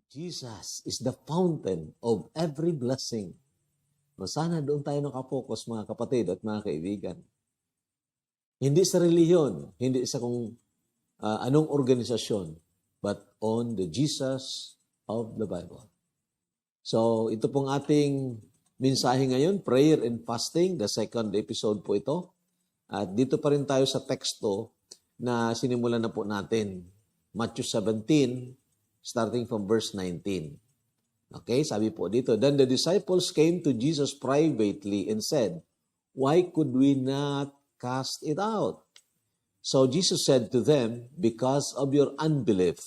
Jesus is the fountain of every blessing. Sana doon tayo nakapokus, mga kapatid at mga kaibigan. Hindi sa relihiyon, hindi sa kung anong organisasyon, but on the Jesus of the Bible. So, ito pong ating mensahe ngayon, prayer and fasting, the second episode po ito. At dito pa rin tayo sa teksto na sinimulan na po natin. Matthew 17, starting from verse 19. Okay, sabi po dito, Then the disciples came to Jesus privately and said, Why could we not cast it out? So Jesus said to them, Because of your unbelief.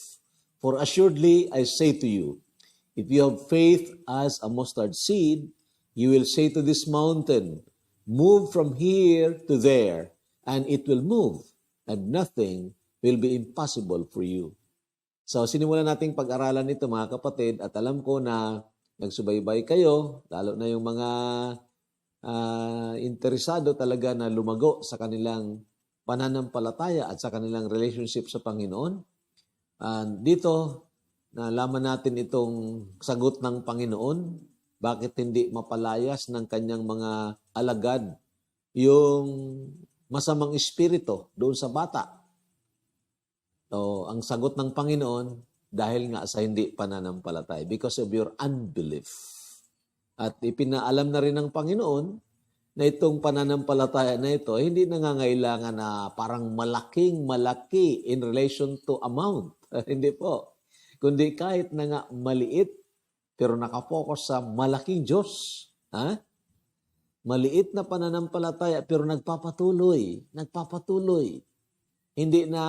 For assuredly I say to you, if you have faith as a mustard seed, you will say to this mountain, Move from here to there, and it will move, and nothing will be impossible for you. So, sinimulan nating pag-aralan ito, mga kapatid, at alam ko na nagsubaybay kayo, lalo na yung mga interesado talaga na lumago sa kanilang pananampalataya at sa kanilang relationship sa Panginoon. Dito, nalaman natin itong sagot ng Panginoon, bakit hindi mapalayas ng kanyang mga alagad yung masamang espiritu doon sa bata. So, ang sagot ng Panginoon, dahil nga sa hindi pananampalataya, because of your unbelief. At ipinaalam na rin ng Panginoon na itong pananampalataya na ito, hindi nangangailangan na parang malaki in relation to amount. Hindi po. Kundi kahit na nga maliit, pero nakapokus sa malaking Diyos. Ha? Maliit na pananampalataya, pero nagpapatuloy. Hindi na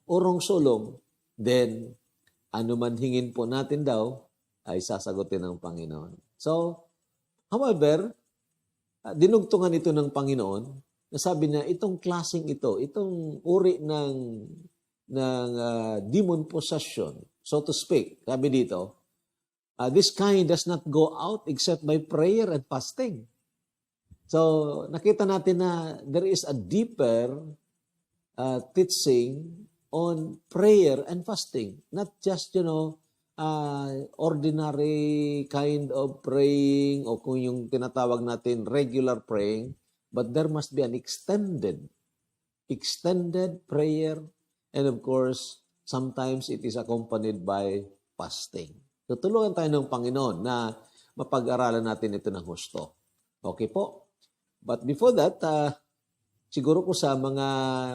urong-sulong, then anuman hingin po natin daw, ay sasagutin ng Panginoon. So, however, dinugtungan ito ng Panginoon, nasabi niya, itong klaseng ito, itong uri ng demon possession, so to speak, sabi dito, this kind does not go out except by prayer and fasting. So, nakita natin na there is a deeper teaching on prayer and fasting. Not just, ordinary kind of praying o kung yung tinatawag natin regular praying, but there must be an extended prayer, and of course, sometimes it is accompanied by fasting. Tutulungan tayo ng Panginoon na mapag-aralan natin ito ng husto. Okay po? But before that, siguro po sa mga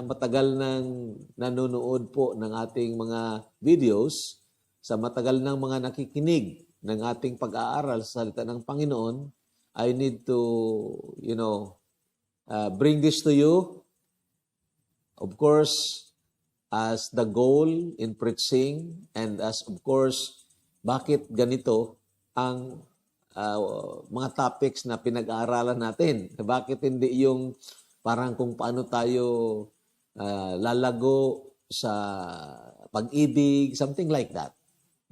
matagal nang nanonood po ng ating mga videos, sa matagal ng mga nakikinig ng ating pag-aaral sa salita ng Panginoon, I need to, bring this to you. Of course, as the goal in preaching and as, of course, bakit ganito ang mga topics na pinag-aaralan natin. Bakit hindi yung parang kung paano tayo lalago sa pag-ibig, something like that.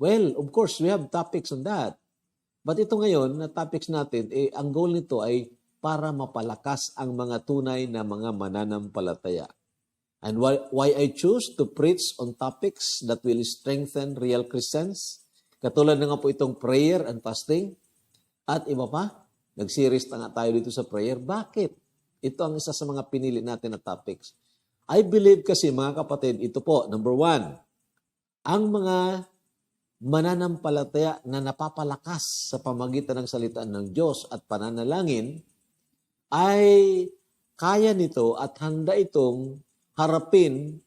Well, of course, we have topics on that. But ito ngayon, na topics natin, ang goal nito ay para mapalakas ang mga tunay na mga mananampalataya. And why I choose to preach on topics that will strengthen real Christians, katulad na nga po itong prayer and fasting, at iba pa, nag-series na nga tayo dito sa prayer. Bakit? Ito ang isa sa mga pinili natin na topics. I believe kasi, mga kapatid, ito po, number 1, ang mga mananampalataya na napapalakas sa pamagitan ng salita ng Diyos at pananalangin, ay kaya nito at handa itong harapin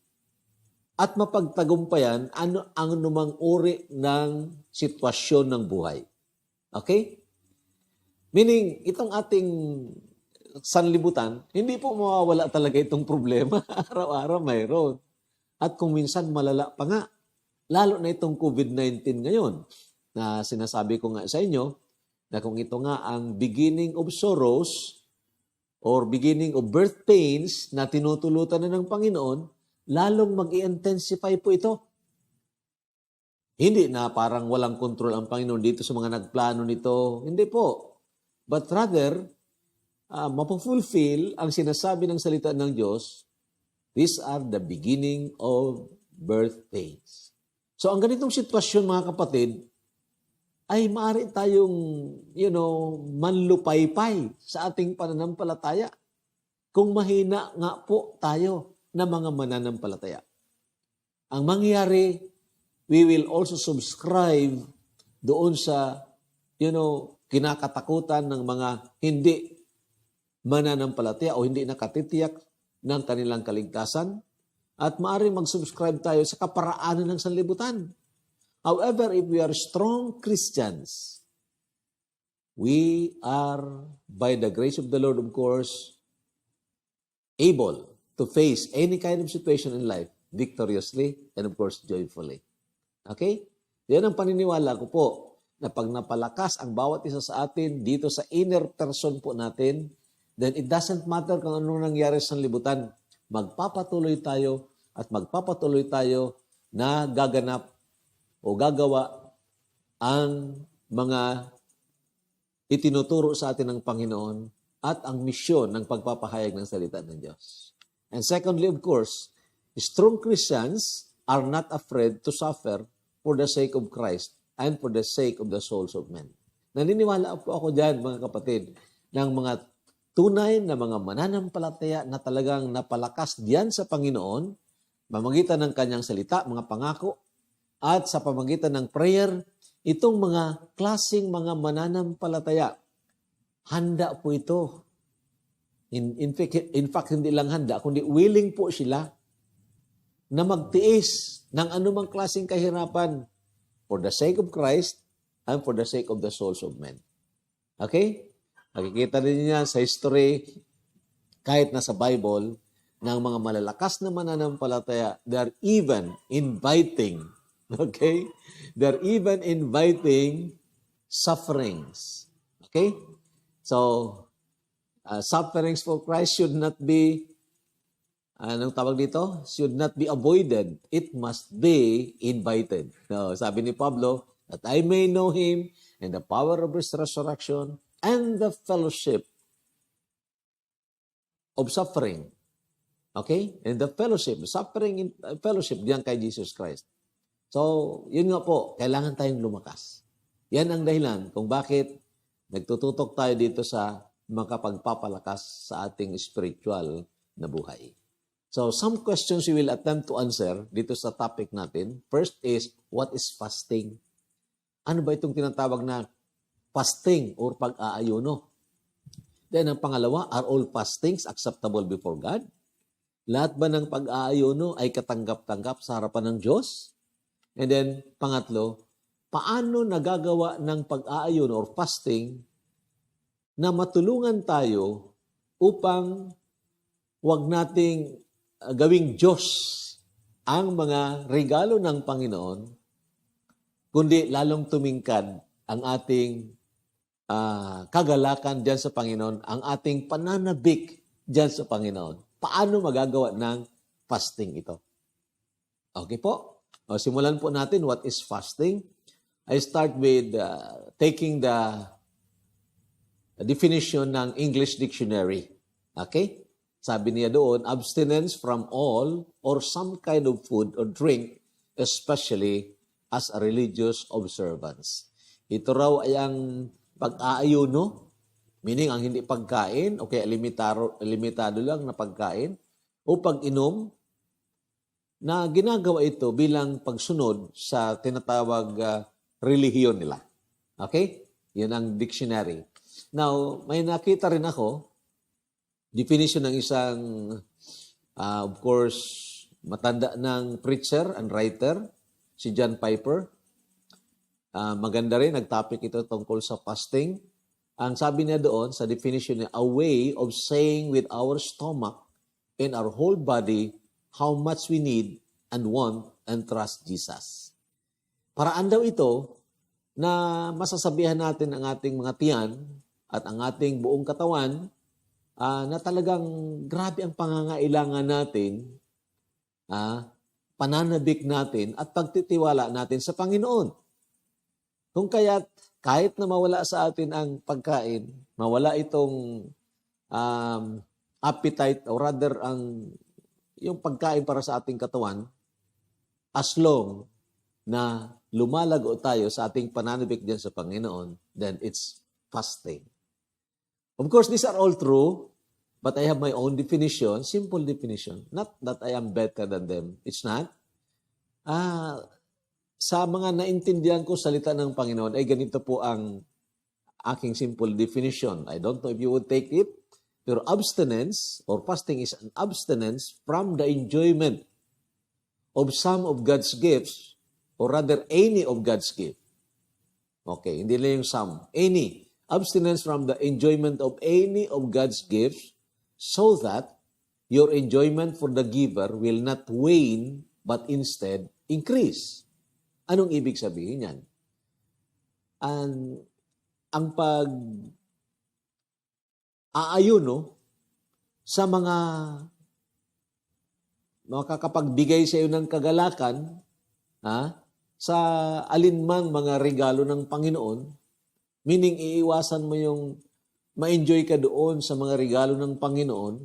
at mapagtagumpayan ang anumang uri ng sitwasyon ng buhay. Okay? Meaning, itong ating sanlibutan, hindi po mawawala talaga itong problema. Araw-araw mayroon. At kung minsan malala pa nga, lalo na itong COVID-19 ngayon, na sinasabi ko nga sa inyo, na kung ito nga ang beginning of sorrows or beginning of birth pains na tinutulutan na ng Panginoon, lalong mag-i-intensify po ito. Hindi na parang walang kontrol ang Panginoon dito sa mga nagplano nito. Hindi po. But rather, mapufulfill ang sinasabi ng salita ng Diyos, these are the beginning of birth pains. So ang ganitong sitwasyon, mga kapatid, ay maaari tayong, manlupaypay sa ating pananampalataya kung mahina nga po tayo na mga mananampalataya. Ang mangyayari, we will also subscribe doon sa, kinakatakutan ng mga hindi mananampalataya o hindi nakatitiyak ng kanilang kaligtasan at maaari mag-subscribe tayo sa kaparaanan ng sanlibutan. However, if we are strong Christians, we are, by the grace of the Lord, of course, able to face any kind of situation in life victoriously and, of course, joyfully. Okay? Yan ang paniniwala ko po na pag napalakas ang bawat isa sa atin dito sa inner person po natin, then it doesn't matter kung anong nangyari sa libutan. Magpapatuloy tayo at magpapatuloy tayo na gaganap o gagawa ang mga itinuturo sa atin ng Panginoon at ang misyon ng pagpapahayag ng salita ng Diyos. And secondly, of course, strong Christians are not afraid to suffer for the sake of Christ and for the sake of the souls of men. Naniniwala po ako dyan, mga kapatid, ng mga tunay na mga mananampalataya na talagang napalakas diyan sa Panginoon, pamamagitan ng kanyang salita, mga pangako, at sa pamamagitan ng prayer, itong mga klaseng mga mananampalataya, handa po ito. In fact, hindi lang handa, kundi willing po sila na magtiis ng anumang klaseng kahirapan for the sake of Christ and for the sake of the souls of men. Okay? Nakikita din niya sa history, kahit na sa Bible, ng mga malalakas na mananampalataya, they are even inviting, okay? They're even inviting sufferings. Okay? So, sufferings for Christ should not be, anong tawag dito? Should not be avoided. It must be invited. So, sabi ni Pablo, that I may know Him and the power of His resurrection and the fellowship of suffering. Okay? And the fellowship, suffering in fellowship diyan kay Jesus Christ. So, yun nga po, kailangan tayong lumakas. Yan ang dahilan kung bakit nagtututok tayo dito sa makapagpapalakas sa ating spiritual na buhay. So, some questions we will attempt to answer dito sa topic natin. First is, what is fasting? Ano ba itong tinatawag na fasting or pag-aayuno? Then, ang pangalawa, are all fastings acceptable before God? Lahat ba ng pag-aayuno ay katanggap-tanggap sa harapan ng Diyos? And then, pangatlo, paano nagagawa ng pag-aayuno or fasting na matulungan tayo upang wag nating gawing Diyos ang mga regalo ng Panginoon, kundi lalong tumingkad ang ating kagalakan diyan sa Panginoon, ang ating pananabik diyan sa Panginoon. Paano magagawa ng fasting ito? Okay po? O, simulan po natin what is fasting. I start with taking the definition ng English Dictionary. Okay? Sabi niya doon, abstinence from all or some kind of food or drink, especially as a religious observance. Ito raw ay ang pag-aayuno, meaning ang hindi pagkain, okay, limitado lang na pagkain, o pag-inom, na ginagawa ito bilang pagsunod sa tinatawag relihiyon nila. Okay? Yan ang dictionary. Now, may nakita rin ako, definition ng isang, of course, matanda ng preacher and writer, si John Piper. Maganda rin, nag-topic ito tungkol sa fasting. Ang sabi niya doon, sa definition niya, a way of saying with our stomach and our whole body how much we need and want and trust Jesus. Paraan daw ito na masasabihan natin ang ating mga tiyan at ang ating buong katawan na talagang grabe ang pangangailangan natin, pananabik natin at pagtitiwala natin sa Panginoon. Kung kaya't kahit na mawala sa atin ang pagkain, mawala itong appetite or rather yung pagkain para sa ating katawan, as long na lumalago tayo sa ating pananabik diyan sa Panginoon, then it's fasting. Of course, these are all true, but I have my own definition, simple definition. Not that I am better than them. It's not. Sa mga naintindihan ko salita ng Panginoon, ay ganito po ang aking simple definition. I don't know if you would take it. Pero abstinence or fasting is an abstinence from the enjoyment of some of God's gifts, or rather any of God's gift. Okay, hindi lang yung some. Any. Abstinence from the enjoyment of any of God's gifts so that your enjoyment for the giver will not wane but instead increase. Anong ibig sabihin yan? Ang pag-aayuno sa mga makakapagbigay sa iyo ng kagalakan, sa alinmang mga regalo ng Panginoon, meaning iiwasan mo yung ma-enjoy ka doon sa mga regalo ng Panginoon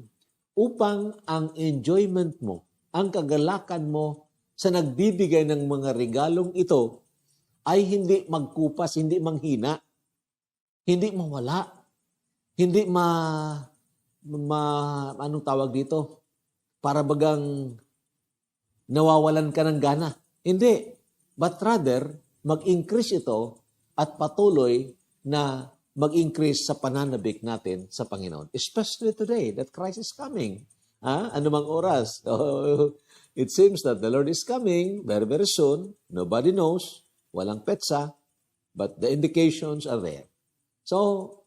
upang ang enjoyment mo, ang kagalakan mo sa nagbibigay ng mga regalong ito ay hindi magkupas, hindi manghina, hindi mawala, hindi anong tawag dito? Para bagang nawawalan ka ng gana. Hindi. But rather, mag-increase ito at patuloy na mag-increase sa pananabik natin sa Panginoon. Especially today that Christ is coming. Ano mang oras? It seems that the Lord is coming very, very soon. Nobody knows. Walang petsa. But the indications are there. So,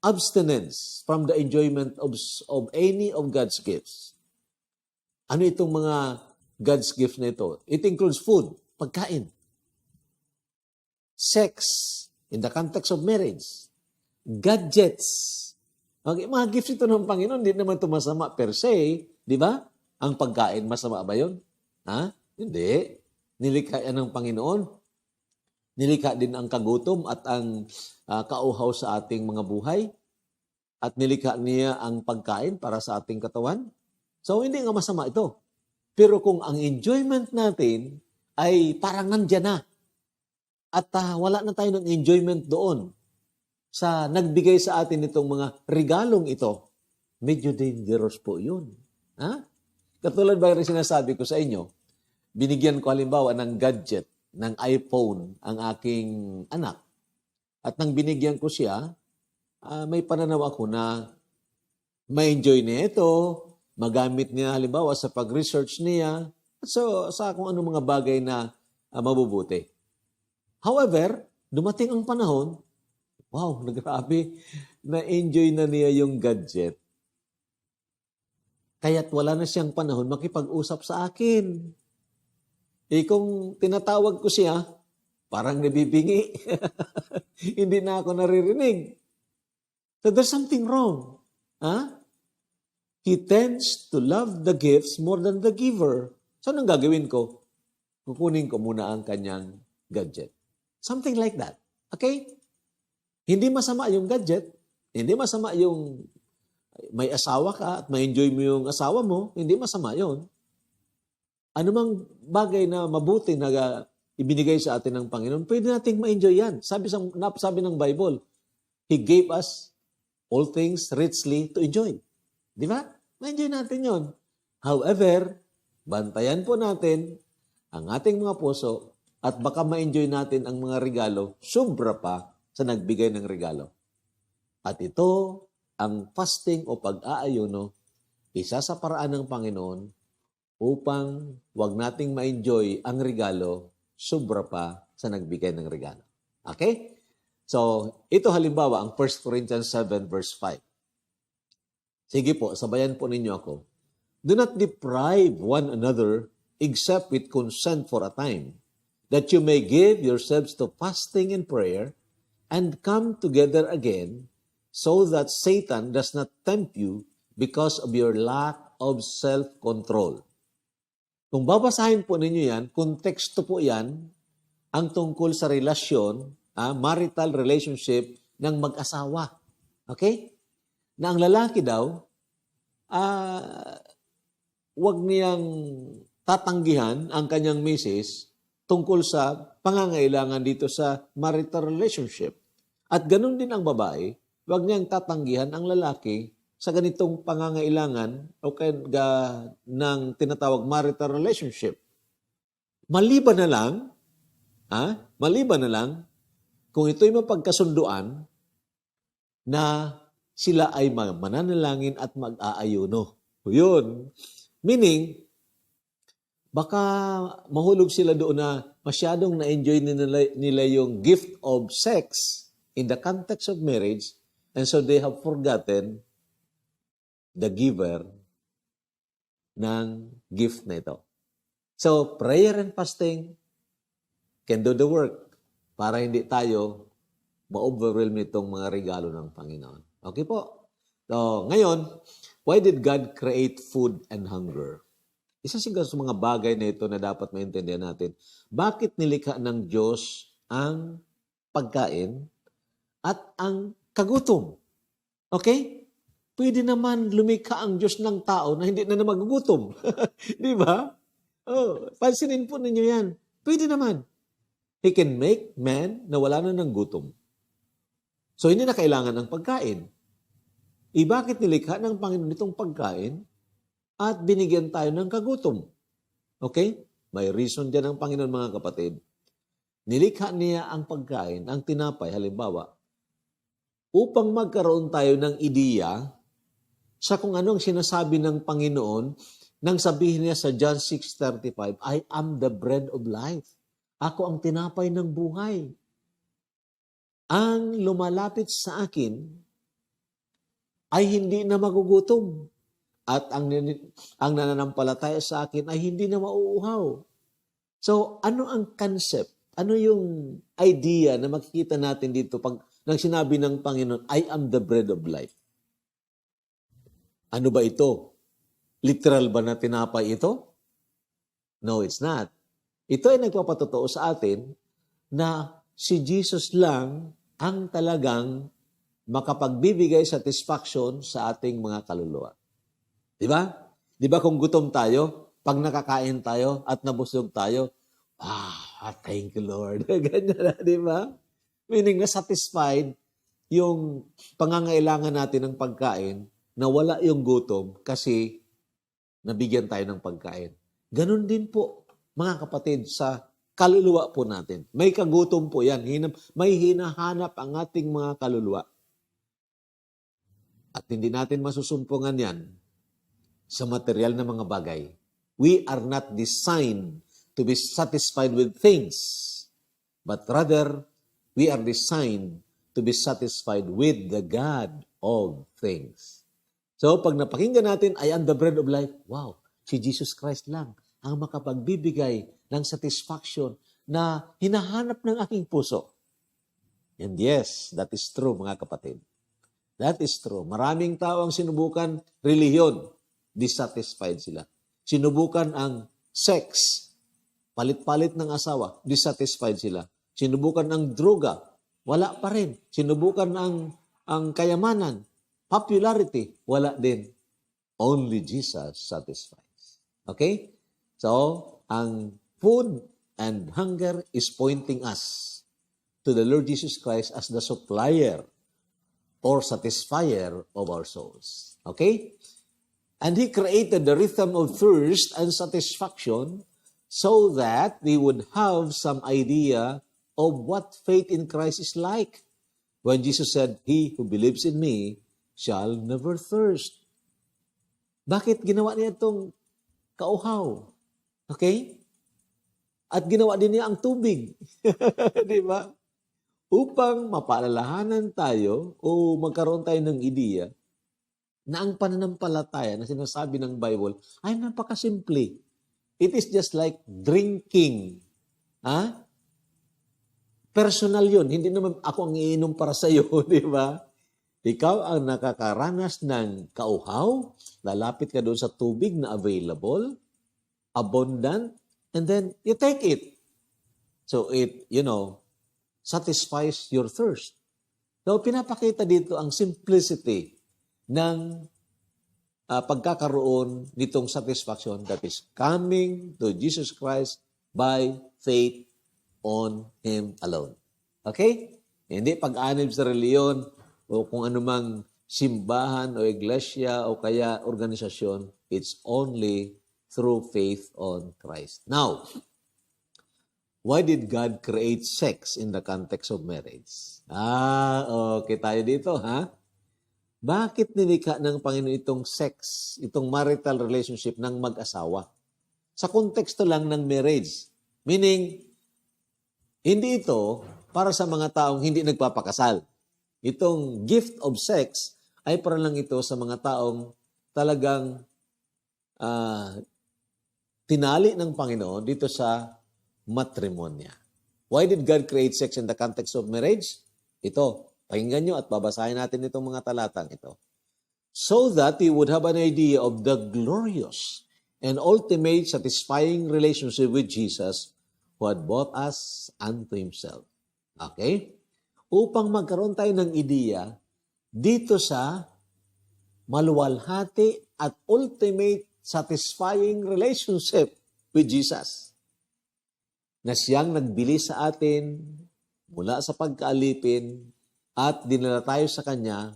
abstinence from the enjoyment of any of God's gifts. Ano itong mga God's gift na ito? It includes food, pagkain, sex, in the context of marriage, gadgets. Okay, mga gifts ito ng Panginoon, hindi naman ito masama per se, di ba? Ang pagkain, masama ba yun? Hindi. Nilikha yan ng Panginoon. Nilikha din ang kagutom at ang kauhaw sa ating mga buhay. At nilikha niya ang pagkain para sa ating katawan. So, hindi nga masama ito. Pero kung ang enjoyment natin ay parang nandyan na, at wala na tayo ng enjoyment doon sa nagbigay sa atin itong mga regalong ito, medyo dangerous po yun. Katulad ba rin sinasabi ko sa inyo, binigyan ko halimbawa ng gadget, ng iPhone, ang aking anak. At nang binigyan ko siya, may pananaw ako na ma-enjoy niya ito, magamit niya halimbawa sa pag-research niya, so sa kung ano mga bagay na mabubuti. However, dumating ang panahon, wow, nagrabe, na-enjoy na niya yung gadget. Kaya't wala na siyang panahon makipag-usap sa akin. Kung tinatawag ko siya, parang nabibingi. Hindi na ako naririnig. So there's something wrong. He tends to love the gifts more than the giver. So anong gagawin ko? Kukunin ko muna ang kanyang gadget. Something like that. Okay? Hindi masama yung gadget. Hindi masama yung may asawa ka at ma-enjoy mo yung asawa mo. Hindi masama yun. Ano mang bagay na mabuti na ibinigay sa atin ng Panginoon, pwede nating ma-enjoy yan. Sabi ng Bible, He gave us all things richly to enjoy. Di ba? Ma-enjoy natin yon. However, bantayan po natin ang ating mga puso at baka ma-enjoy natin ang mga regalo, sobra pa sa nagbigay ng regalo. At ito, ang fasting o pag-aayuno, isa sa paraan ng Panginoon upang wag nating ma-enjoy ang regalo, sobra pa sa nagbigay ng regalo. Okay? So, ito halimbawa ang 1 Corinthians 7 verse 5. Sige po, sabayan po ninyo ako. Do not deprive one another except with consent for a time, that you may give yourselves to fasting and prayer and come together again so that Satan does not tempt you because of your lack of self-control. Kung babasahin po ninyo yan, konteksto po yan ang tungkol sa relasyon, marital relationship ng mag-asawa. Okay? Na ang lalaki daw, wag niyang tatanggihan ang kanyang misis tungkol sa pangangailangan dito sa marital relationship. At ganun din ang babae, huwag niyang tatanggihan ang lalaki sa ganitong pangangailangan o ng tinatawag marital relationship. Maliban na lang kung ito'y mapagkasunduan na sila ay mananalangin at mag-aayuno. Yun. Meaning, baka mahulog sila doon na masyadong na-enjoy nila yung gift of sex in the context of marriage, and so they have forgotten the giver ng gift na ito. So, prayer and fasting can do the work para hindi tayo ma-overwhelm nitong mga regalo ng Panginoon. Okay po? So, ngayon, why did God create food and hunger? Isa siguro sa mga bagay na ito na dapat maintindihan natin. Bakit nilikha ng Diyos ang pagkain at ang kagutom? Okay? Pwede naman lumikha ang Diyos ng tao na hindi na magugutom. Di ba? Oh, pansinin po ninyo yan. Pwede naman. He can make man na wala na ng gutom. So, hindi na kailangan ng pagkain. Bakit nilikha ng Panginoon itong pagkain at binigyan tayo ng kagutom? Okay? May reason dyan ang Panginoon, mga kapatid. Nilikha niya ang pagkain, ang tinapay, halimbawa, upang magkaroon tayo ng ideya sa kung anong sinasabi ng Panginoon nang sabihin niya sa John 6:35, I am the bread of life. Ako ang tinapay ng buhay. Ang lumalapit sa akin ay hindi na magugutom. At ang nananampalataya sa akin ay hindi na mauuhaw. So, ano ang concept? Ano yung idea na makikita natin dito pag nang sinabi ng Panginoon, I am the bread of life? Ano ba ito? Literal ba na tinapay ito? No, it's not. Ito ay nagpapatotoo sa atin na si Jesus lang ang talagang makapagbibigay satisfaction sa ating mga kaluluwa. Di ba? Di ba kung gutom tayo, pag nakakain tayo at nabusog tayo, thank you Lord. Ganyan na, di ba? Meaning na satisfied yung pangangailangan natin ng pagkain na wala yung gutom kasi nabigyan tayo ng pagkain. Ganon din po, mga kapatid, sa kaluluwa po natin. May kagutom po yan. May hinahanap ang ating mga kaluluwa. At hindi natin masusumpungan yan sa material na mga bagay. We are not designed to be satisfied with things, but rather, we are designed to be satisfied with the God of things. So, pag napakinggan natin, I am the bread of life, wow, si Jesus Christ lang ang makapagbibigay ng satisfaction na hinahanap ng aking puso. And yes, that is true, mga kapatid. That is true. Maraming tao ang sinubukan relihiyon, dissatisfied sila. Sinubukan ang sex, palit-palit ng asawa, dissatisfied sila. Sinubukan ang droga, wala pa rin. Sinubukan ang kayamanan, popularity, wala din. Only Jesus satisfies. Okay? So, ang food and hunger is pointing us to the Lord Jesus Christ as the supplier or satisfier of our souls. Okay? And He created the rhythm of thirst and satisfaction so that we would have some idea of what faith in Christ is like. When Jesus said, He who believes in me shall never thirst. Bakit ginawa niya itong kauhaw? Okay? At ginawa din niya ang tubig. Di ba? Upang mapaalalahanan tayo o magkaroon tayo ng ideya na ang pananampalataya na sinasabi ng Bible ay napakasimple. It is just like drinking. Personal yun. Hindi naman ako ang iinom para sa iyo, di ba? Ikaw ang nakakaranas ng kauhaw, lalapit ka doon sa tubig na available, abundant, and then you take it. So it, satisfies your thirst. So pinapakita dito ang simplicity ng pagkakaroon nitong satisfaction that is coming to Jesus Christ by faith on Him alone. Okay? Hindi pag-anib sa reliyon o kung anumang simbahan o iglesia o kaya organisasyon. It's only through faith on Christ. Now, why did God create sex in the context of marriage? Okay tayo dito, ha? Bakit nilikha ng Panginoon itong sex, itong marital relationship ng mag-asawa? Sa konteksto lang ng marriage. Meaning, hindi ito para sa mga taong hindi nagpapakasal. Itong gift of sex ay para lang ito sa mga taong talagang tinali ng Panginoon dito sa matrimonya. Why did God create sex in the context of marriage? Ito, pakinggan nyo at babasahin natin itong mga talatang ito. So that we would have an idea of the glorious and ultimate satisfying relationship with Jesus who had bought us unto Himself. Okay? Upang magkaroon tayo ng ideya dito sa maluwalhati at ultimate satisfying relationship with Jesus na siyang nagbili sa atin mula sa pagkaalipin at dinala tayo sa Kanya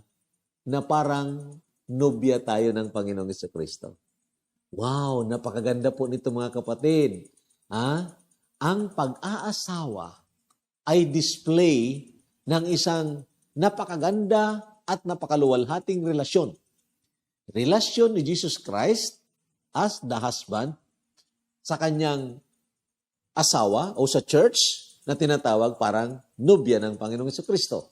na parang nobya tayo ng Panginoong Jesucristo. Wow, napakaganda po nito mga kapatid. Ang pag-aasawa ay display ng isang napakaganda at napakaluwalhating relasyon. Relasyon ni Jesus Christ as the husband sa Kanyang asawa o sa church na tinatawag parang nobya ng Panginoong Jesucristo.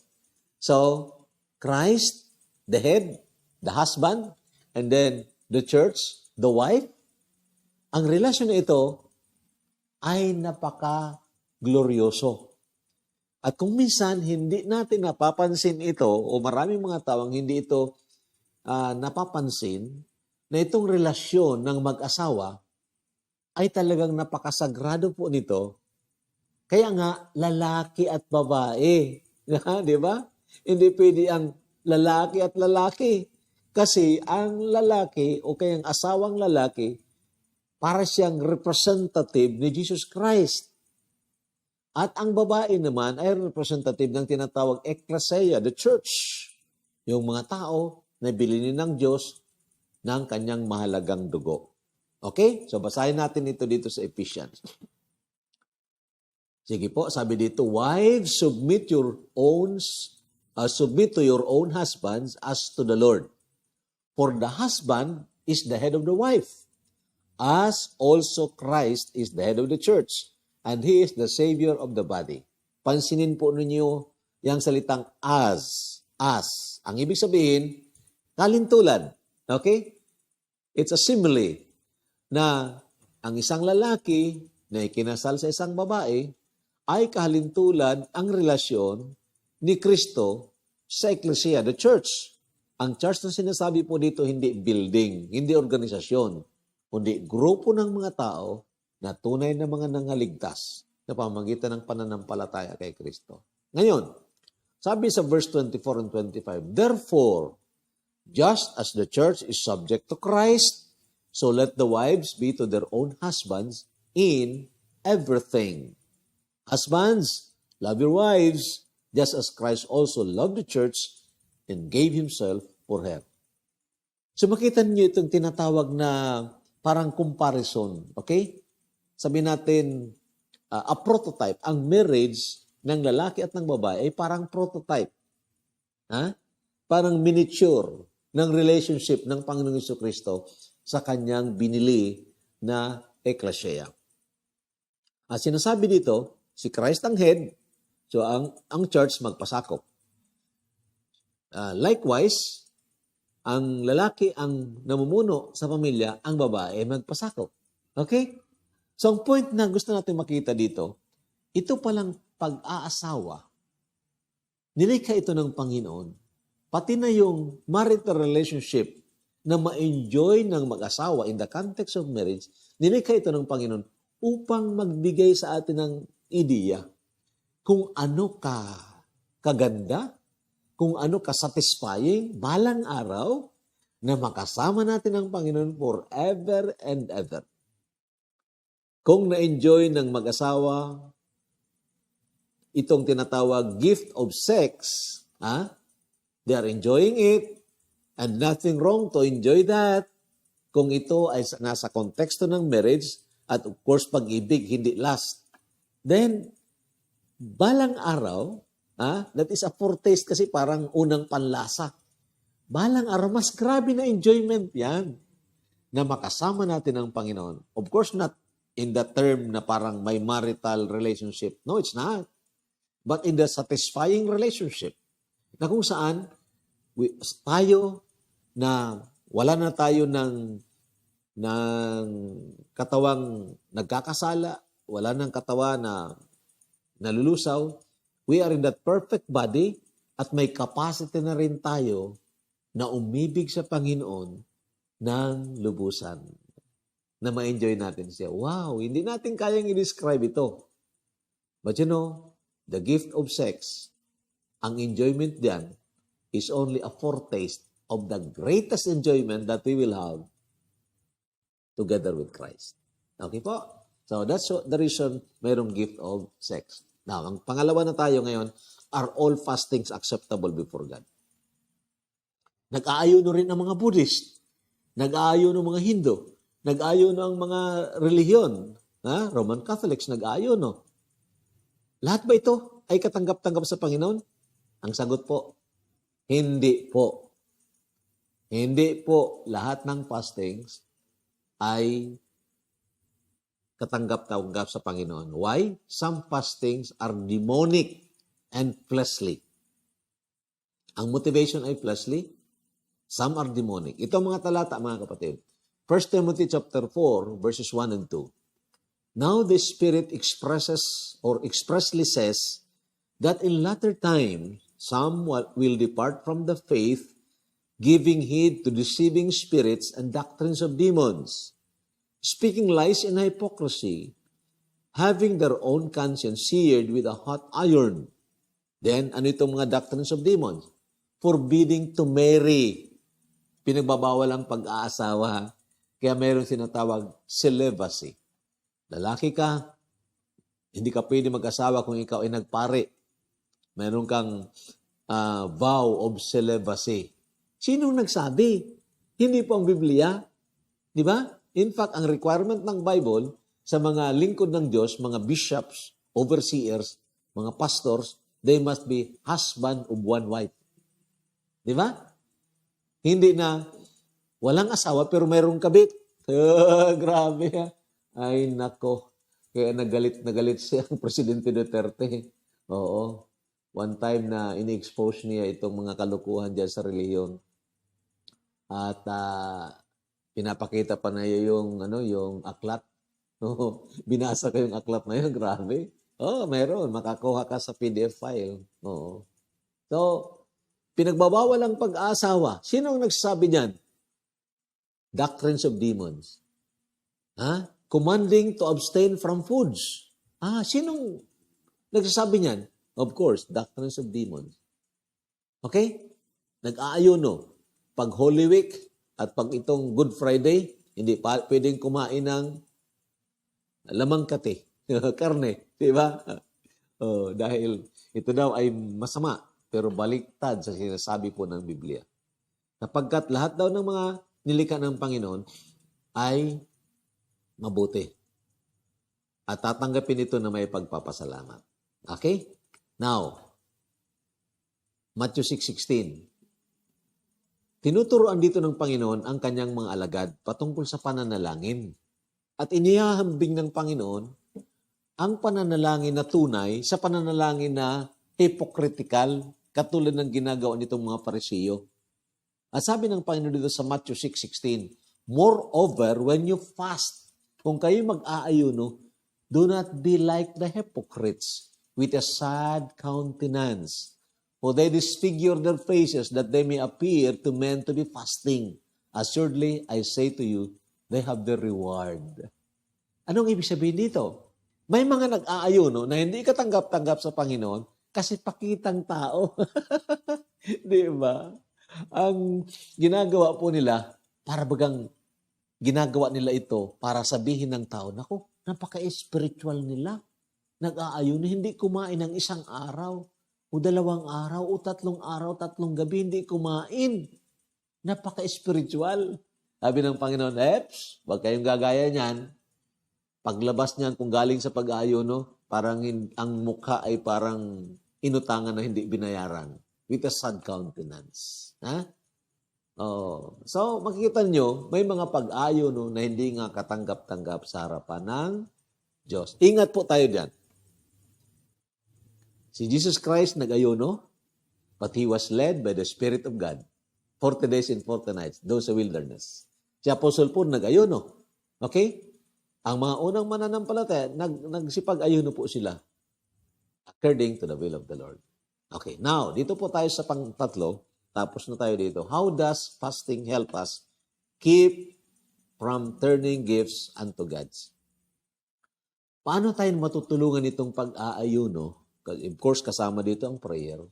So, Christ, the head, the husband, and then the church, the wife. Ang relasyon na ito ay napaka-gloryoso. At kung minsan hindi natin napapansin ito o maraming mga tawang hindi ito napapansin na itong relasyon ng mag-asawa ay talagang napakasagrado po nito. Kaya nga, lalaki at babae. Di ba? Hindi pwede ang lalaki at lalaki. Kasi ang lalaki o kayang asawang lalaki, para siyang representative ni Jesus Christ. At ang babae naman ay representative ng tinatawag ecclesia, the church. Yung mga tao na bilinin ng Diyos ng kanyang mahalagang dugo. Okay? So, basahin natin ito dito sa Ephesians. Sige po, sabi dito, wives, submit to your own husbands as to the Lord. For the husband is the head of the wife, as also Christ is the head of the church, and He is the Savior of the body. Pansinin po ninyo yung salitang as. Ang ibig sabihin, kalintulan. Okay? It's a simile na ang isang lalaki na ikinasal sa isang babae ay kahalintulan ang relasyon ni Kristo sa Ecclesia, the church. Ang church na sinasabi po dito hindi building, hindi organisasyon, kundi grupo ng mga tao na tunay na mga nangaligtas na pamamagitan ng pananampalataya kay Kristo. Ngayon, sabi sa verse 24 and 25, therefore, just as the church is subject to Christ, so let the wives be to their own husbands in everything. Husbands, love your wives, just as Christ also loved the church and gave Himself for her. So makita niyo itong tinatawag na parang comparison, okay? Sabi natin, a prototype. Ang marriage ng lalaki at ng babae ay parang prototype. Parang miniature ng relationship ng Panginoong Jesucristo sa Kanyang binili na ecclesia. At sinasabi dito, si Christ ang head, so ang church magpasakop. Likewise, ang lalaki ang namumuno sa pamilya, ang babae magpasakop. Okay? So ang point na gusto natin makita dito, ito palang pag-aasawa, nilikha ito ng Panginoon, pati na yung marital relationship na ma-enjoy ng mag-asawa in the context of marriage, nilikha ito ng Panginoon upang magbigay sa atin ng ideya kung ano ka kaganda, kung ano ka satisfying, balang araw na makasama natin ang Panginoon forever and ever. kung na-enjoy ng mag-asawa itong tinatawag gift of sex, they are enjoying it and nothing wrong to enjoy that kung ito ay nasa konteksto ng marriage at of course pag-ibig hindi last. Then, balang araw, that is a foretaste kasi parang unang panlasa. Balang araw, mas grabe na enjoyment yan na makasama natin ang Panginoon. Of course, not in the term na parang may marital relationship. No, it's not. But in the satisfying relationship na kung saan tayo na wala na tayo ng katawang nagkakasala, wala ng katawan na nalulusaw, we are in that perfect body at may capacity na rin tayo na umibig sa Panginoon ng lubusan. Na ma-enjoy natin siya. Wow, hindi natin kayang i-describe ito. But you know, the gift of sex, ang enjoyment diyan is only a foretaste of the greatest enjoyment that we will have together with Christ. Okay po? So that's the reason mayroong gift of sex. Now, ang pangalawa na tayo ngayon, are all fastings acceptable before God? Nag-aayono rin ang mga Buddhist, nag-aayono ang mga Hindu, nag-aayono ang mga relihiyon, Roman Catholics, nag-aayono. Lahat ba ito ay katanggap-tanggap sa Panginoon? Ang sagot po, hindi po. Hindi po lahat ng fastings ay katanggap-tanggap sa Panginoon. Why? Some fastings are demonic and fleshly. Ang motivation ay fleshly, some are demonic. Ito ang mga talata, mga kapatid. 1 Timothy chapter 4, verses 1 and 2. Now the Spirit expresses or expressly says that in latter time, some will depart from the faith, giving heed to deceiving spirits and doctrines of demons, speaking lies and hypocrisy, having their own conscience seared with a hot iron. Then, ano itong mga doctrines of demons? Forbidding to marry. Pinagbabawal ang pag-aasawa. Kaya mayroong sinatawag celibacy. Lalaki ka, hindi ka pwede mag-asawa kung ikaw ay nagpare. Meron kang vow of celibacy. Sinong nagsabi? Hindi po ang Biblia. Di ba? In fact, ang requirement ng Bible sa mga lingkod ng Diyos, mga bishops, overseers, mga pastors, they must be husband of one wife. Di ba? Hindi na walang asawa pero mayroong kabit. Grabe ha. Ay nako. Kaya nagalit siya ang Presidente Duterte. Oo. One time na ini-expose niya itong mga kalukuhan dyan sa relihiyon. At pinapakita pa na yung aklat. Binasa ko yung aklat na yun. Grabe. Meron. Makakuha ka sa PDF file. Oo. So, pinagbabawal ang pag-aasawa. Sino ang nagsasabi niyan? Doctrines of demons. Commanding to abstain from foods. Sinong nagsasabi niyan? Of course, doctrines of demons. Okay? Nag-aayuno. Pag Holy Week at pag itong Good Friday, hindi pa pwedeng kumain ng lamang kate, karne, di ba? Dahil ito daw ay masama, pero baliktad sa sinasabi po ng Biblia. Sapagkat lahat daw ng mga nilikha ng Panginoon ay mabuti. At tatanggapin ito na may pagpapasalamat. Okay? Now, Matthew 6:16. Tinuturoan dito ng Panginoon ang kanyang mga alagad patungkol sa pananalangin. At inihahambing ng Panginoon ang pananalangin na tunay sa pananalangin na hypocritical, katulad ng ginagawa nitong mga Parisiyo. At sabi ng Panginoon dito sa Matthew 6:16, moreover, when you fast, kung kayo mag-aayuno, do not be like the hypocrites with a sad countenance. For they disfigure their faces that they may appear to men to be fasting. Assuredly, I say to you, they have their reward. Anong ibig sabihin dito? May mga nag-aayuno na hindi katanggap-tanggap sa Panginoon kasi pakitang tao. Di ba? Ang ginagawa po nila, para bagang ginagawa nila ito para sabihin ng tao, naku, napaka-spiritual nila. Nag-aayon na hindi kumain ng isang araw, o 2 araw, o 3 araw, 3 gabi, hindi kumain. Napaka-spiritual. Sabi ng Panginoon, Eps, huwag kayong gagaya niyan. Paglabas niyan, kung galing sa pag-aayono, parang ang mukha ay parang inutangan na hindi binayaran with a sad countenance. Ha? Oh. So, makikita nyo, may mga pag-aayono na hindi nga katanggap-tanggap sa harapan ng Diyos. Ingat po tayo diyan. Si Jesus Christ nag-ayuno, but He was led by the Spirit of God. 40 days and 40 nights, doon sa wilderness. Si Apostle Paul nag-ayuno. Okay? Ang mga unang mananampalataya, nagsipag-ayuno po sila according to the will of the Lord. Okay, now, dito po tayo sa pang-tatlo. Tapos na tayo dito. How does fasting help us keep from turning gifts unto gods? Paano tayo matutulungan itong pag-aayuno? Of course, kasama dito ang prayer.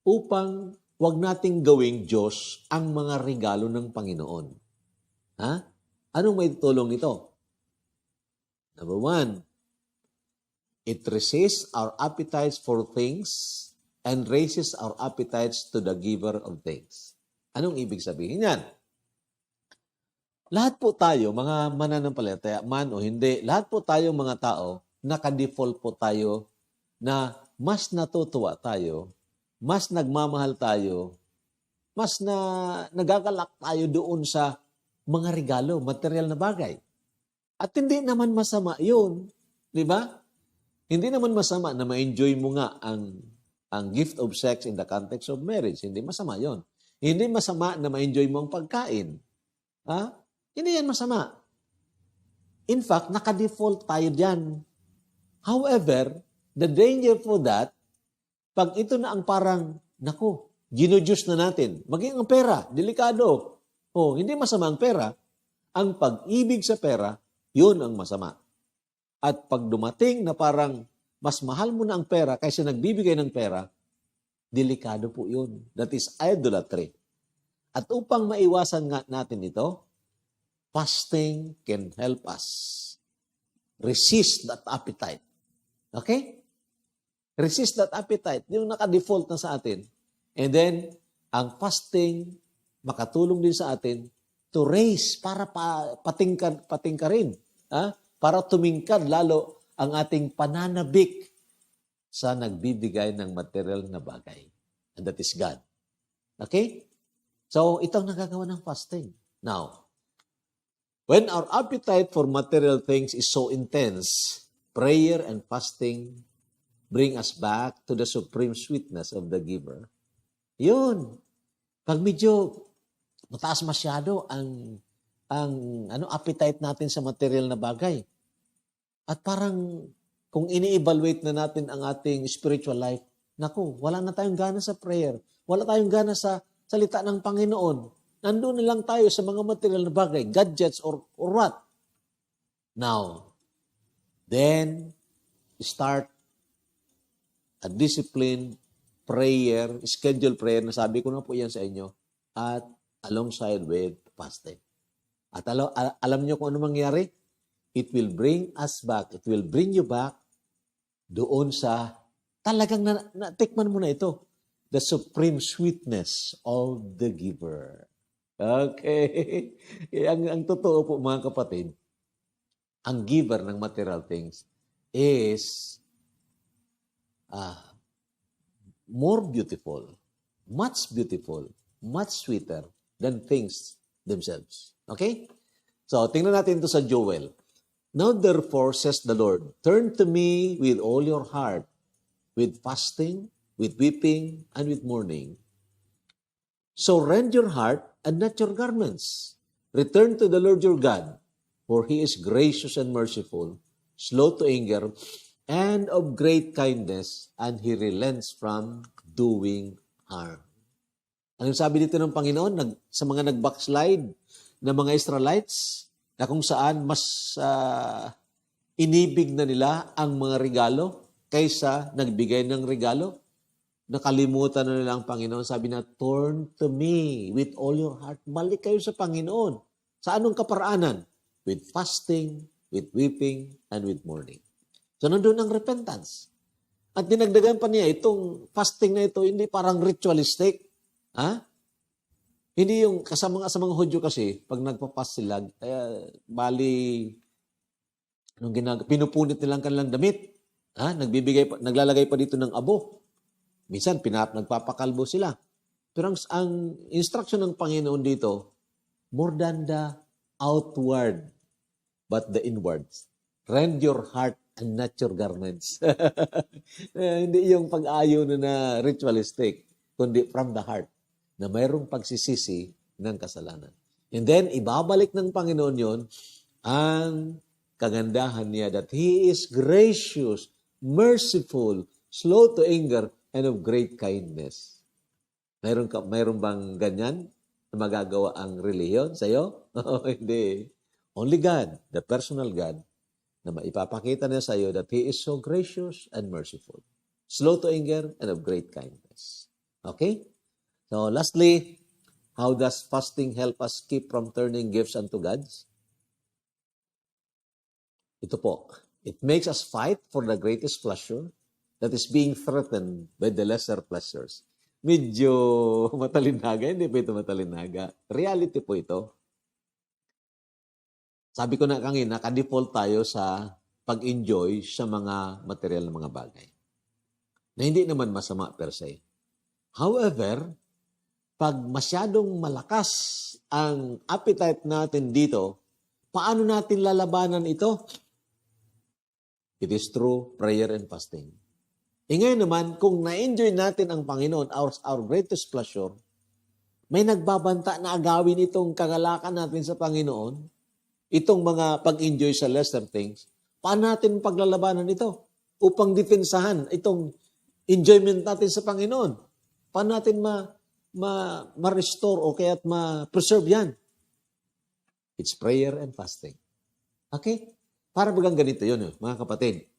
Upang wag nating gawing Diyos ang mga regalo ng Panginoon. Ha? Anong may tulong nito? Number 1, it resists our appetites for things and raises our appetites to the giver of things. Anong ibig sabihin yan? Lahat po tayo, mga mananampalataya, man o hindi, lahat po tayo mga tao, naka-default po tayo na mas natutuwa tayo, mas nagmamahal tayo, mas nagagalak tayo doon sa mga regalo, material na bagay. At hindi naman masama yun. Di ba? Hindi naman masama na ma-enjoy mo nga ang gift of sex in the context of marriage. Hindi masama yon. Hindi masama na ma-enjoy mo ang pagkain. Ha? Hindi yan masama. In fact, naka-default tayo dyan. However, the danger for that, pag ito na ang parang, naku, ginudyos na natin. Maging ang pera, delikado. O, hindi masama ang pera. Ang pag-ibig sa pera, yun ang masama. At pag dumating na parang mas mahal mo na ang pera kaysa nagbibigay ng pera, delikado po yun. That is idolatry. At upang maiwasan nga natin ito, fasting can help us resist that appetite. Okay? Resist that appetite. Yung naka-default na sa atin. And then, ang fasting makatulong din sa atin to raise para patingkarin. Ha? Para tumingkad lalo ang ating pananabik sa nagbibigay ng material na bagay. And that is God. Okay? So, itong nagagawa ng fasting. Now, when our appetite for material things is so intense, prayer and fasting bring us back to the supreme sweetness of the giver. Yun. Pag medyo mataas masyado ang appetite natin sa material na bagay. At parang kung ini-evaluate na natin ang ating spiritual life, naku, wala na tayong gana sa prayer. Wala tayong gana sa salita ng Panginoon. Nandun na lang tayo sa mga material na bagay, gadgets or what. Now, then, start a disciplined prayer, scheduled prayer, na sabi ko na po yan sa inyo, at alongside with fasting. At alam nyo kung ano mangyari? It will bring us back, it will bring you back doon sa talagang natikman mo na ito, the supreme sweetness of the giver. Okay. ang totoo po mga kapatid, ang giver ng material things is more beautiful, much sweeter than things themselves. Okay? So, tingnan natin ito sa Joel. Now therefore, says the Lord, turn to me with all your heart, with fasting, with weeping, and with mourning. So rend your heart and not your garments. Return to the Lord your God, for He is gracious and merciful, slow to anger, and of great kindness, and He relents from doing harm. Anong sabi dito ng Panginoon sa mga nag-backslide na mga Israelites, na kung saan mas inibig na nila ang mga regalo kaysa nagbigay ng regalo? Nakalimutan na nila ang Panginoon. Sabi na, turn to me with all your heart. Balik kayo sa Panginoon. Sa anong kaparaanan? With fasting, with weeping and with mourning. So nandun ang repentance. At dinagdagan pa niya, itong fasting na ito, hindi parang ritualistic. Ha? Hindi yung kasama sa mga Hudyo kasi, pag nagpapas sila, pinupunit nilang kanilang damit. Ha? Naglalagay pa dito ng abo. Minsan, nagpapakalbo sila. Pero ang instruction ng Panginoon dito, more than the outward, but the inwards. Rend your heart and not your garments. Hindi yung pag-ayo na ritualistic, kundi from the heart, na mayroong pagsisisi ng kasalanan. And then, ibabalik ng Panginoon yon ang kagandahan niya that He is gracious, merciful, slow to anger, and of great kindness. Mayroon bang ganyan na magagawa ang reliyon sa'yo? Hindi. Only God, the personal God, na maipapakita niya sa iyo that He is so gracious and merciful, slow to anger, and of great kindness. Okay? So lastly, how does fasting help us keep from turning gifts unto gods? Ito po, it makes us fight for the greatest pleasure that is being threatened by the lesser pleasures. Medyo matalinaga, hindi po ito matalinaga. Reality po ito. Sabi ko na kanina, naka-default tayo sa pag-enjoy sa mga material na mga bagay. Na hindi naman masama per se. However, pag masyadong malakas ang appetite natin dito, paano natin lalabanan ito? It is through prayer and fasting. Ngayon naman, kung na-enjoy natin ang Panginoon, our greatest pleasure, may nagbabanta na agawin itong kagalakan natin sa Panginoon, itong mga pag-enjoy sa lesser things, paano natin paglalabanan ito? Upang depensahan itong enjoyment natin sa Panginoon. Paano natin ma-restore o kaya't ma-preserve yan? It's prayer and fasting. Okay? Para bagang ganito yun, mga kapatid.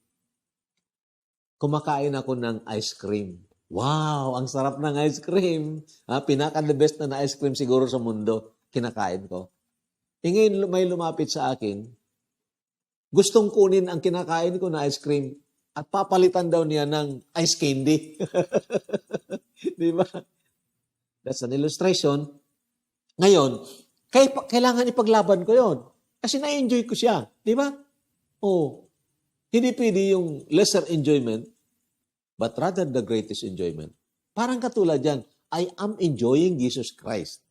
Kumakain ako ng ice cream. Wow, ang sarap ng ice cream. Pinaka-the best na ice cream siguro sa mundo. Kinakain ko. Ngayon may lumapit sa akin, gustong kunin ang kinakain ko na ice cream at papalitan daw niya ng ice candy. Di ba? That's an illustration. Ngayon, kailangan ipaglaban ko yon kasi na-enjoy ko siya. Di ba? Oh, hindi pwede yung lesser enjoyment, but rather the greatest enjoyment. Parang katulad yan, I am enjoying Jesus Christ.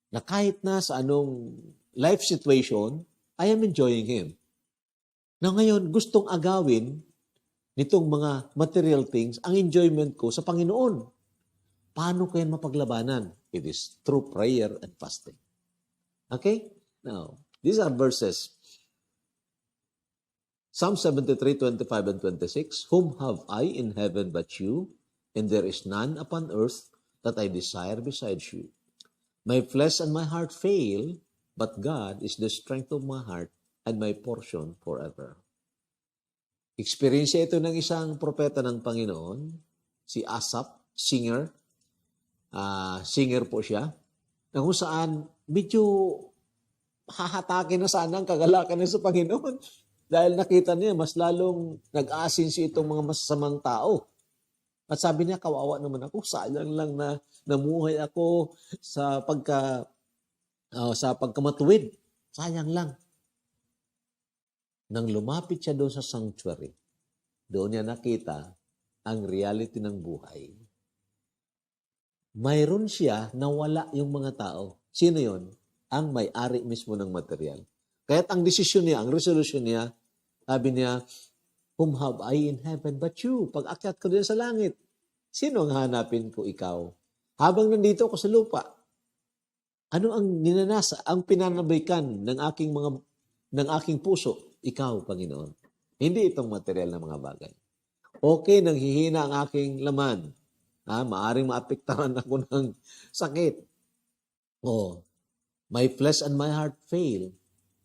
Na kahit na sa anong life situation, I am enjoying Him. Na ngayon, gustong agawin nitong mga material things, ang enjoyment ko sa Panginoon. Paano ko yan mapaglabanan? It is through prayer and fasting. Okay? Now, these are verses. Psalm 73, 25 and 26, Whom have I in heaven but you, and there is none upon earth that I desire besides you. My flesh and my heart fail, but God is the strength of my heart and my portion forever. Experience ito ng isang propeta ng Panginoon, si Asaph, singer. Singer po siya, na kung saan medyo hahatakin na sana ang kagalakan niya sa Panginoon. Dahil nakita niya, mas lalong nag-aasinsi itong mga masasamang tao. At sabi niya, kawawa naman ako, sayang lang na namuhay ako sa pagkamatuwid. Sayang lang. Nang lumapit siya doon sa sanctuary, doon niya nakita ang reality ng buhay. Mayroon siya na wala yung mga tao. Sino yon? Ang may-ari mismo ng material. Kaya't ang desisyon niya, ang resolution niya, sabi niya, Whom have I in heaven but you? Pag akyat ko din sa langit, sino ang hanapin ko? Ikaw. Habang nandito ako sa lupa, ano ang ninanasa, ang pinanabikan ng aking puso? Ikaw, Panginoon. Hindi itong material na mga bagay. Okay, nanghihina ang aking laman. Maaring maapektaran ako ng sakit. My flesh and my heart fail,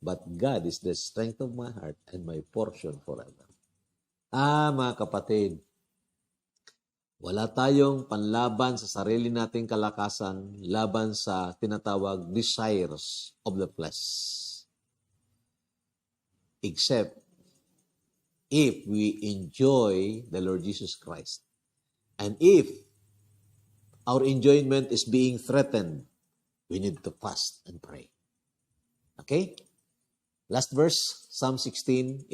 but God is the strength of my heart and my portion forever. Mga kapatid, wala tayong panlaban sa sarili nating kalakasan laban sa tinatawag desires of the flesh. except if we enjoy the Lord Jesus Christ. And if our enjoyment is being threatened, we need to fast and pray. Okay? Last verse, Psalm 16:11.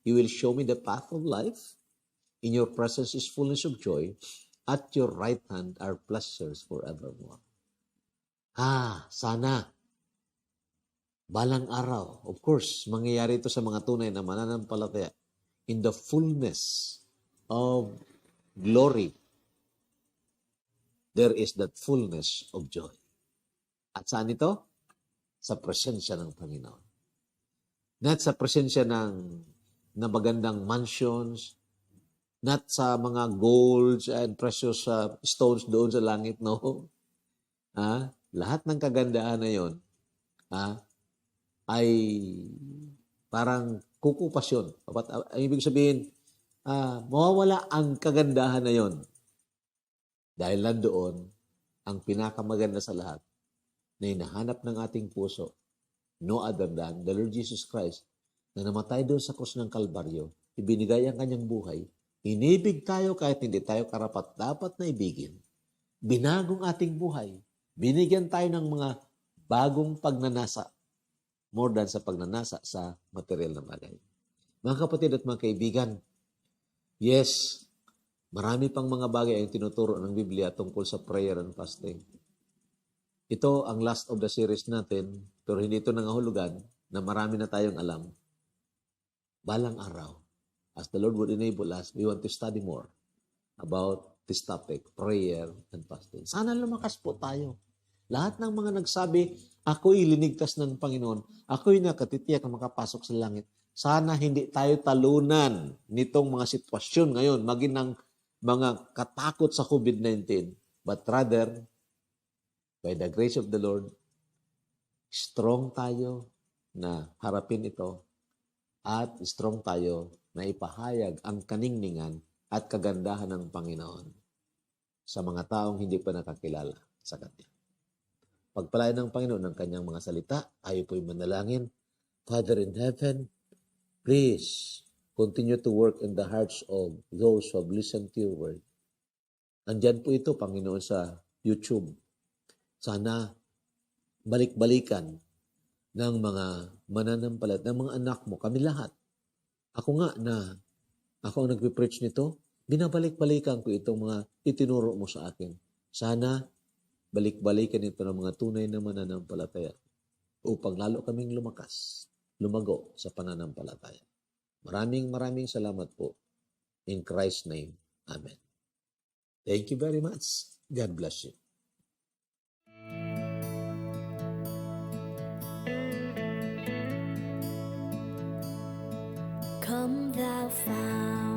You will show me the path of life. In your presence is fullness of joy. At your right hand are pleasures forevermore. Sana balang araw, of course, mangyayari ito sa mga tunay na mananampalataya in the fullness of glory. There is that fullness of joy. At saan ito? Sa presensya ng Panginoon. Not sa presensya ng magandang mansions, not sa mga golds and precious stones doon sa langit, no? Lahat ng kagandahan na yon ay parang kukupasyon. Ibig sabihin, mawawala ang kagandahan na yon. Dahil nandoon, ang pinakamaganda sa lahat na hinahanap ng ating puso, no other than the Lord Jesus Christ, na namatay doon sa krus ng Kalbaryo, ibinigay ang kanyang buhay, inibig tayo kahit hindi tayo karapat-dapat na ibigin, binagong ating buhay, binigyan tayo ng mga bagong pagnanasa, more than sa pagnanasa sa material na bagay. Mga kapatid at mga kaibigan, yes, marami pang mga bagay ang tinuturo ng Biblia tungkol sa prayer and fasting. Ito ang last of the series natin, pero hindi ito nangahulugan na marami na tayong alam. Balang araw, as the Lord would enable us, we want to study more about this topic, prayer and fasting. Sana lumakas po tayo. Lahat ng mga nagsabi, ako'y linigtas ng Panginoon, ako'y nakatitiyak na makapasok sa langit. Sana hindi tayo talunan nitong mga sitwasyon ngayon, maging ng mga katakot sa COVID-19, but rather, by the grace of the Lord, strong tayo na harapin ito at strong tayo na ipahayag ang kaningningan at kagandahan ng Panginoon sa mga taong hindi pa nakakilala sa Kanya. Pagpalain ng Panginoon ng Kanyang mga salita, tayo po'y manalangin. Father in heaven, please continue to work in the hearts of those who have listened to your word. Andyan po ito, Panginoon, sa YouTube. Sana balik-balikan ng mga mananampalat, ng mga anak mo, kami lahat. Ako ang nagpipreach nito, binabalik-balikan ko itong mga itinuro mo sa akin. Sana balik-balikan ito ng mga tunay na mananampalataya upang lalo kaming lumakas, lumago sa pananampalataya. Maraming salamat po. In Christ's name, Amen. Thank you very much. God bless you. Come thou fount